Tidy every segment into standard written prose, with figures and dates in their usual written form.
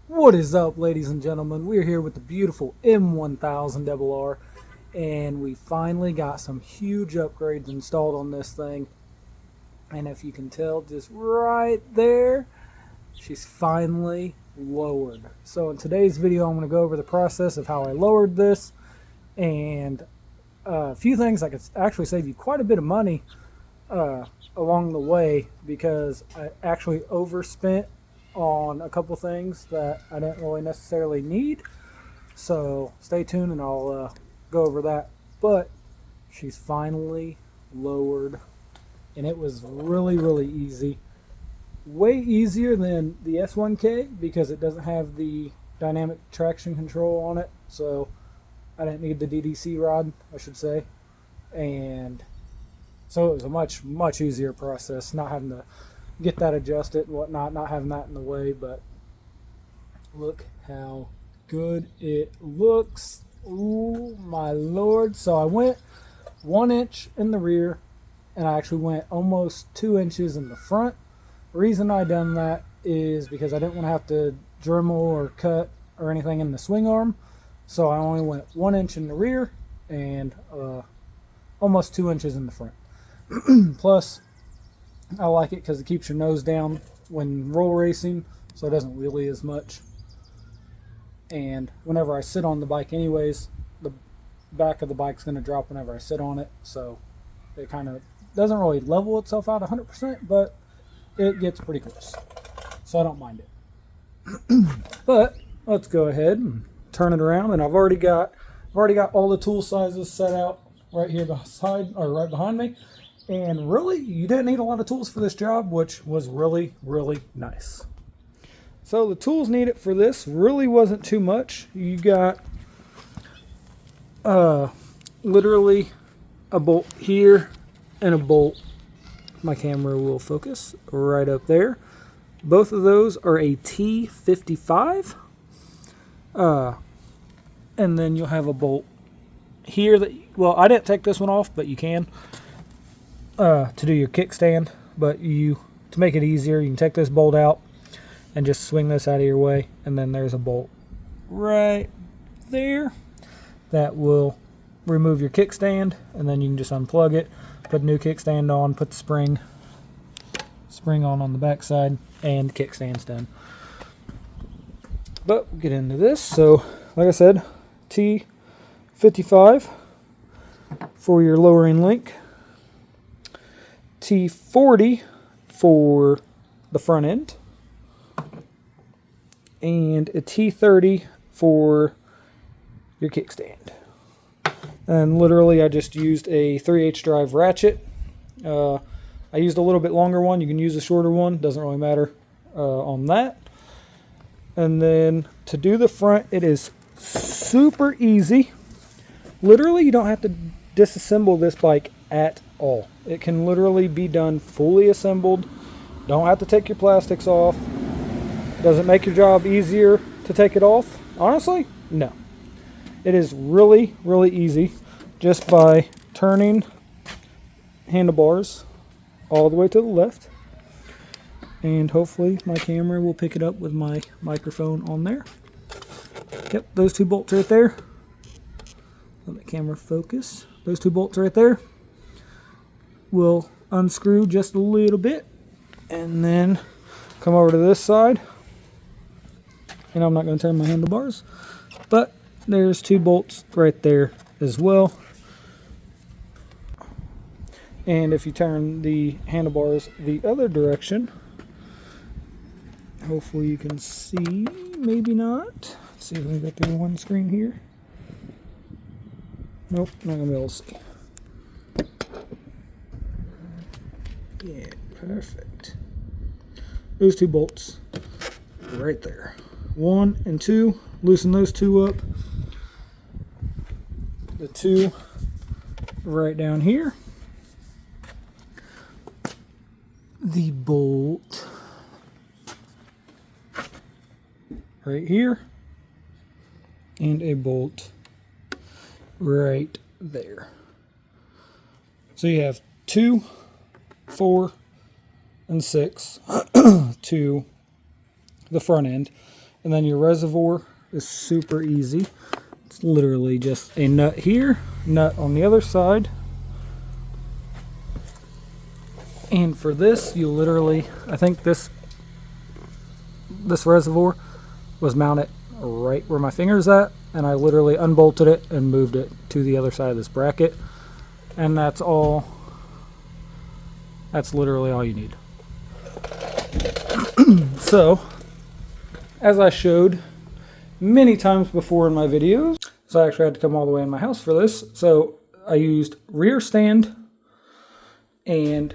What is up, ladies and gentlemen? We're here with the beautiful M1000RR, and we finally got some huge upgrades installed on this thing. And if you can tell, just right there, she's finally lowered. So in today's video, I'm going to go over the process of how I lowered this, and a few things I could actually save you quite a bit of money along the way, because I actually overspent on a couple things that I didn't really necessarily need. So stay tuned and I'll go over that. But she's finally lowered, and it was really easy. Way easier than the S1K because it doesn't have the dynamic traction control on it. So I didn't need the DDC rod, I should say. And so it was a much easier process, not having to get that adjusted and whatnot, not having that in the way. But look how good it looks. Ooh, my lord. So I went 1 inch in the rear, and I actually went almost 2 inches in the front. The reason I done that is because I didn't want to have to Dremel or cut or anything in the swing arm. So I only went 1 inch in the rear and almost 2 inches in the front. Plus, I like it because it keeps your nose down when roll racing, so it doesn't wheelie as much. And whenever I sit on the bike anyways, the back of the bike's going to drop whenever I sit on it, so it kind of doesn't really level itself out 100%, but it gets pretty close, so I don't mind it. But let's go ahead and turn it around, and I've already got all the tool sizes set out right here beside, or right behind me. And really, you didn't need a lot of tools for this job, which was really nice. So the tools needed for this really wasn't too much. You got literally a bolt here and a bolt, my camera will focus, right up there. Both of those are a T55. And then you'll have a bolt here that, well, I didn't take this one off, but you can. To do your kickstand, but to make it easier, you can take this bolt out and just swing this out of your way, and then there's a bolt right there that will remove your kickstand, and then you can just unplug it, put a new kickstand on, put the spring on the back side, and the kickstand's done. But we'll get into this. So like I said, T55 for your lowering link, T40 for the front end, and a T30 for your kickstand. And literally I just used a 3/8 drive ratchet. I used a little bit longer one. You can use a shorter one, doesn't really matter on that. And then to do the front, it is super easy. Literally, you don't have to disassemble this bike at all. It can literally be done fully assembled. Don't have to take your plastics off. Does it make your job easier to take it off? Honestly, no. It is really easy just by turning handlebars all the way to the left. And hopefully my camera will pick it up with my microphone on there. Yep, those two bolts right there. Let the camera focus. Those two bolts right there will unscrew just a little bit, and then come over to this side. And I'm not going to turn my handlebars, but there's two bolts right there as well. And if you turn the handlebars the other direction, hopefully you can see, maybe not. Let's see if we can go through one screen here. Nope, not going to be able to see. Yeah, perfect. Those two bolts right there. 1 and 2. Loosen those two up. The two right down here. The bolt right here. And a bolt right there. So you have 2, 4, and 6 to the front end. And then your reservoir is super easy. It's literally just a nut here, nut on the other side. And for this, you literally, I think this reservoir was mounted right where my finger's at, and I literally unbolted it and moved it to the other side of this bracket. And that's all. That's literally all you need. So, as I showed many times before in my videos, so I actually had to come all the way in my house for this. So I used rear stand, and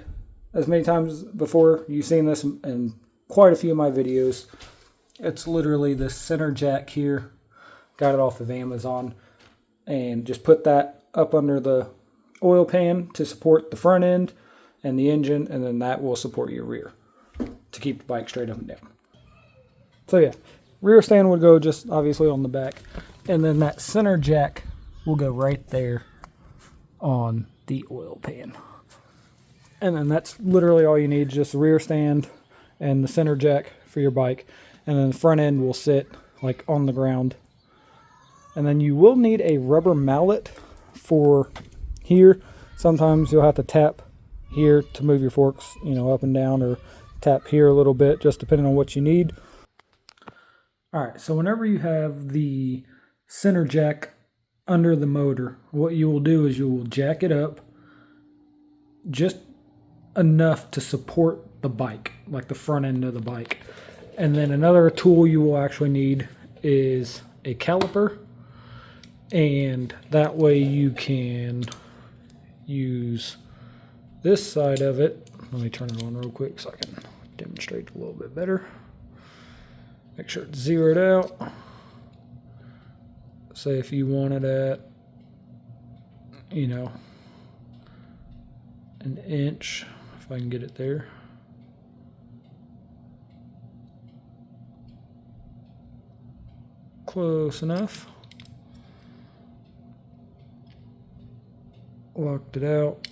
as many times before, you've seen this in quite a few of my videos. It's literally the center jack here. Got it off of Amazon, and just put that up under the oil pan to support the front end and the engine, and then that will support your rear to keep the bike straight up and down. So yeah, rear stand would go just obviously on the back, and then that center jack will go right there on the oil pan. And then that's literally all you need, just the rear stand and the center jack for your bike. And then the front end will sit like on the ground. And then you will need a rubber mallet for here. Sometimes you'll have to tap here to move your forks, you know, up and down, or tap here a little bit, just depending on what you need. All right, so whenever you have the center jack under the motor, what you will do is you will jack it up just enough to support the bike, like the front end of the bike. And then another tool you will actually need is a caliper, and that way you can use this side of it. Let me turn it on real quick so I can demonstrate a little bit better. Make sure it's zeroed out. Say if you wanted at, you know, an inch, if I can get it there. Close enough. Locked it out.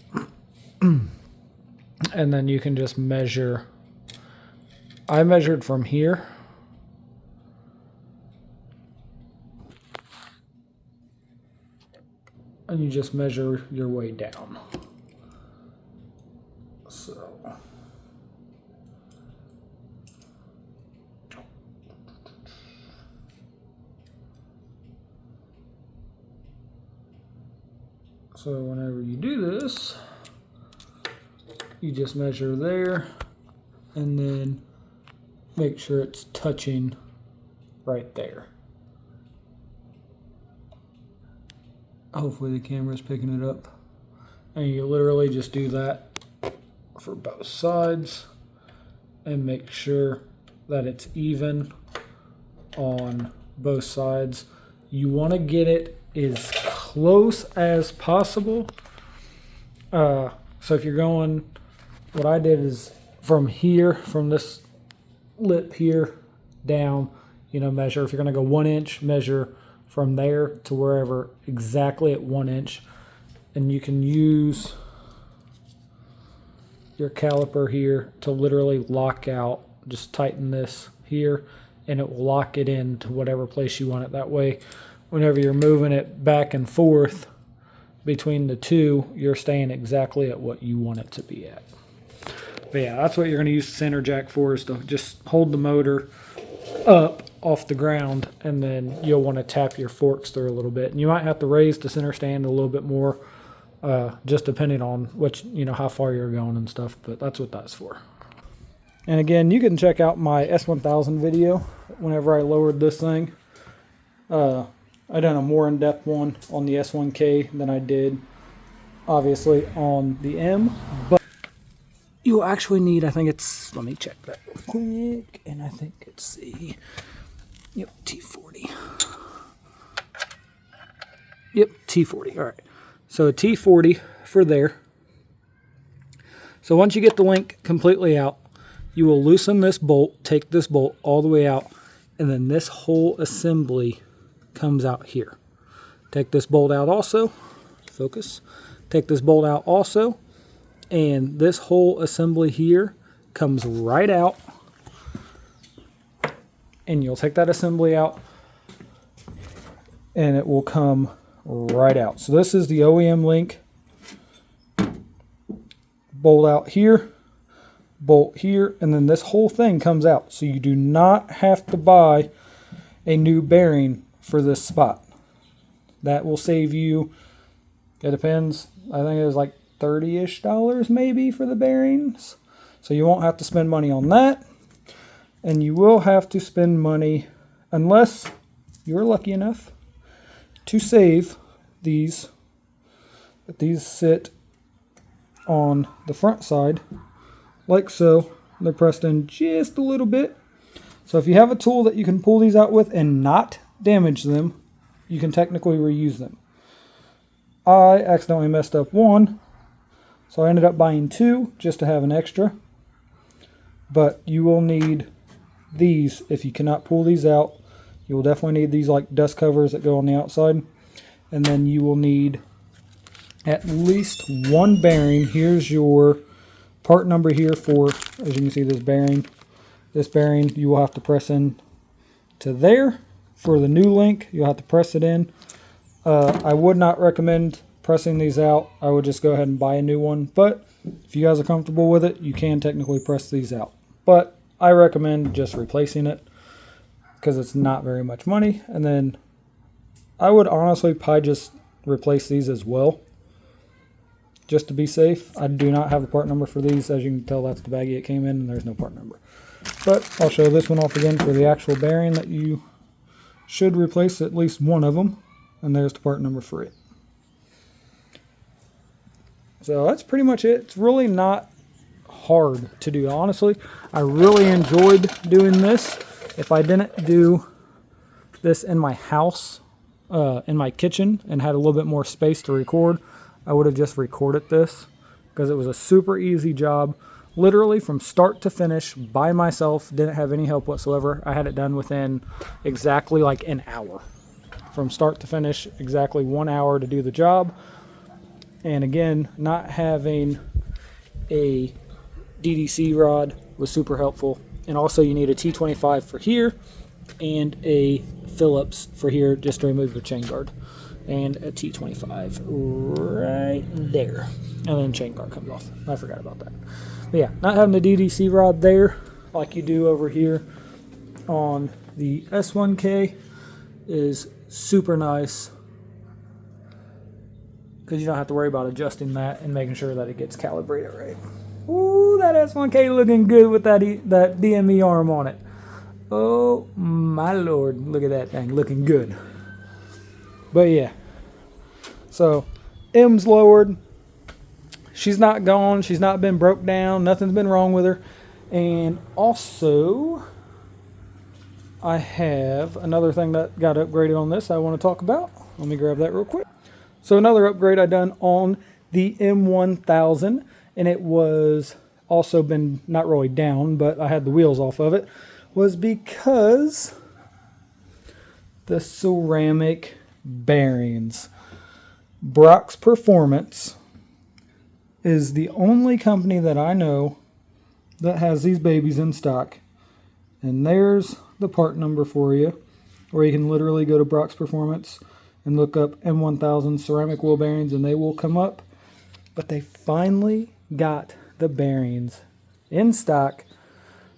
And then you can just measure. I measured from here. And you just measure your way down. So whenever you do this, you just measure there and then make sure it's touching right there. Hopefully the camera's picking it up. And you literally just do that for both sides and make sure that it's even on both sides. You want to get it as close as possible. So if you're going, what I did is from here, from this lip here down, you know, measure. If you're going to go 1 inch, measure from there to wherever, exactly at 1 inch. And you can use your caliper here to literally lock out. Just tighten this here and it will lock it in to whatever place you want it. That way, whenever you're moving it back and forth between the two, you're staying exactly at what you want it to be at. But yeah, that's what you're going to use the center jack for, is to just hold the motor up off the ground, and then you'll want to tap your forks through a little bit. And you might have to raise the center stand a little bit more, just depending on what, you know, how far you're going and stuff, but that's what that's for. And again, you can check out my S1000 video whenever I lowered this thing. I done a more in-depth one on the S1K than I did, obviously, on the M. But you'll actually need, I think it's, let me check that real quick, and I think it's the, yep, T40. Yep, T40, all right. So a T40 for there. So once you get the link completely out, you will loosen this bolt, take this bolt all the way out, and then this whole assembly comes out here. Take this bolt out also, focus, take this bolt out also, and this whole assembly here comes right out, and you'll take that assembly out and it will come right out. So this is the OEM link. Bolt out here, bolt here, and then this whole thing comes out. So you do not have to buy a new bearing for this spot. That will save you, it depends, I think it was like $30-ish maybe for the bearings. So you won't have to spend money on that. And you will have to spend money, unless you're lucky enough to save these. But these sit on the front side like so. They're pressed in just a little bit. So if you have a tool that you can pull these out with and not damage them, you can technically reuse them. I accidentally messed up one, so I ended up buying two just to have an extra. But you will need these if you cannot pull these out. You will definitely need these like dust covers that go on the outside. And then you will need at least one bearing. Here's your part number here for, as you can see, this bearing. This bearing you will have to press in to there. For the new link, you'll have to press it in. I would not recommend pressing these out. I would just go ahead and buy a new one. But if you guys are comfortable with it, you can technically press these out. But I recommend just replacing it because it's not very much money. And then I would honestly probably just replace these as well, just to be safe. I do not have the part number for these. As you can tell, that's the baggie it came in, and there's no part number. But I'll show this one off again for the actual bearing that you should replace at least one of them. And there's the part number for it. So that's pretty much it. It's really not hard to do, honestly. I really enjoyed doing this. If I didn't do this in my house, in my kitchen, and had a little bit more space to record, I would have just recorded this because it was a super easy job. Literally from start to finish by myself, didn't have any help whatsoever. I had it done within exactly like an hour. From start to finish, exactly 1 hour to do the job. And again, not having a DDC rod was super helpful. And also you need a T25 for here and a Phillips for here just to remove your chain guard. And a T25 right there. And then chain guard comes off. I forgot about that. But yeah, not having the DDC rod there like you do over here on the S1K is super nice, because you don't have to worry about adjusting that and making sure that it gets calibrated right. Ooh, that S1K looking good with that DME arm on it. Oh my lord, look at that thing looking good. But yeah, so M's lowered. She's not gone. She's not been broke down. Nothing's been wrong with her. And also, I have another thing that got upgraded on this I want to talk about. Let me grab that real quick. So another upgrade I done on the M1000, and it was also been not really down, but I had the wheels off of it, was because the ceramic bearings. Brock's Performance is the only company that I know that has these babies in stock. And there's the part number for you, or you can literally go to Brock's Performance and look up M1000 ceramic wheel bearings and they will come up. But they finally got the bearings in stock.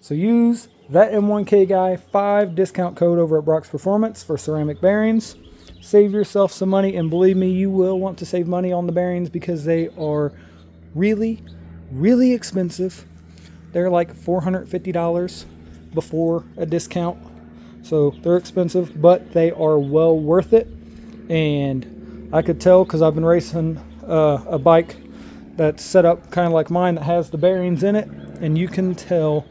So use that M1K guy 5 discount code over at Brock's Performance for ceramic bearings. Save yourself some money, and believe me, you will want to save money on the bearings because they are really, really expensive. They're like $450 before a discount. So they're expensive, but they are well worth it. And I could tell because I've been racing a bike that's set up kind of like mine that has the bearings in it, and you can tell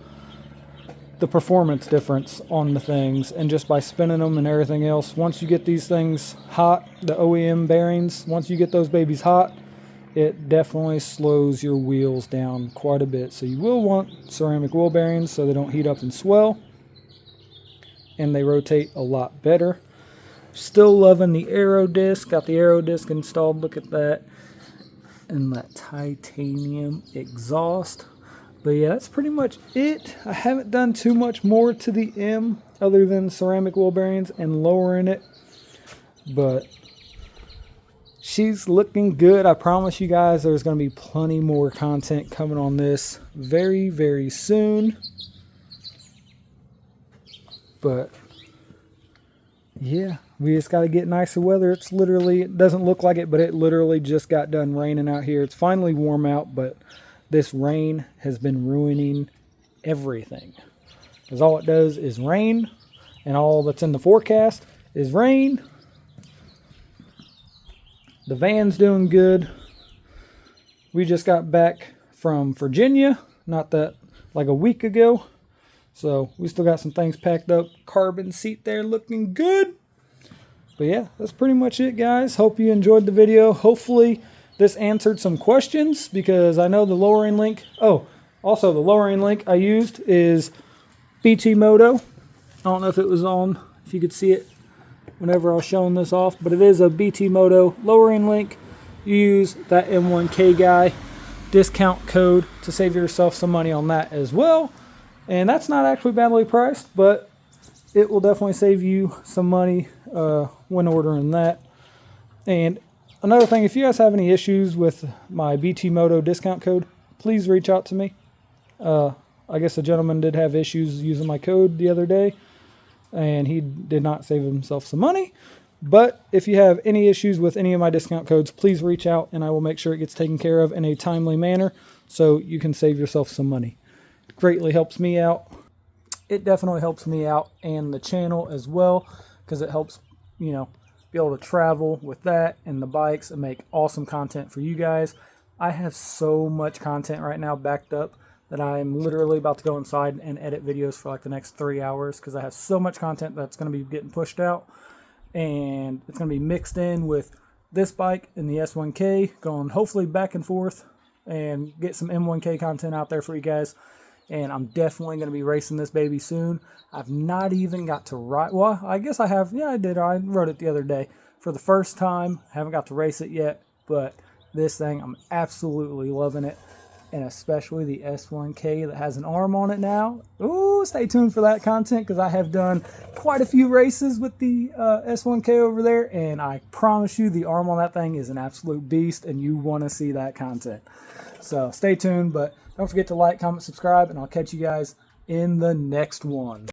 the performance difference on the things, and just by spinning them and everything else. Once you get these things hot, the OEM bearings, once you get those babies hot, it definitely slows your wheels down quite a bit. So you will want ceramic wheel bearings so they don't heat up and swell, and they rotate a lot better. Still loving the aero disc. Got the aero disc installed. Look at that. And that titanium exhaust. But yeah, that's pretty much it. I haven't done too much more to the M other than ceramic wheel bearings and lowering it. But she's looking good. I promise you guys there's going to be plenty more content coming on this very, very soon. But yeah, we just got to get nicer weather. It's literally, it doesn't look like it, but it literally just got done raining out here. It's finally warm out, but this rain has been ruining everything. Because all it does is rain, and all that's in the forecast is rain. The van's doing good. We just got back from Virginia, not that, like a week ago. So we still got some things packed up. Carbon seat there looking good. But yeah, that's pretty much it, guys. Hope you enjoyed the video. Hopefully this answered some questions, because I know the lowering link. Oh, also the lowering link I used is BT Moto. I don't know if it was on, if you could see it whenever I was showing this off, but it is a BT Moto lowering link. You use that M1K guy discount code to save yourself some money on that as well. And that's not actually badly priced, but it will definitely save you some money when ordering that. And another thing, if you guys have any issues with my BT Moto discount code, please reach out to me. I guess a gentleman did have issues using my code the other day, and he did not save himself some money. But if you have any issues with any of my discount codes, please reach out, and I will make sure it gets taken care of in a timely manner so you can save yourself some money. It greatly helps me out. It definitely helps me out and the channel as well, because it helps, you know, be able to travel with that and the bikes and make awesome content for you guys. I have so much content right now backed up that I'm literally about to go inside and edit videos for like the next 3 hours, because I have so much content that's going to be getting pushed out, and it's going to be mixed in with this bike and the S1K, going hopefully back and forth and get some M1K content out there for you guys. And I'm definitely going to be racing this baby soon. I've not even got to ride. Well, I guess I have. Yeah, I did. I rode it the other day for the first time. Haven't got to race it yet, but this thing, I'm absolutely loving it. And especially the S1K that has an arm on it now. Ooh, stay tuned for that content, because I have done quite a few races with the S1K over there, and I promise you the arm on that thing is an absolute beast, and you want to see that content. So stay tuned, but don't forget to like, comment, subscribe, and I'll catch you guys in the next one.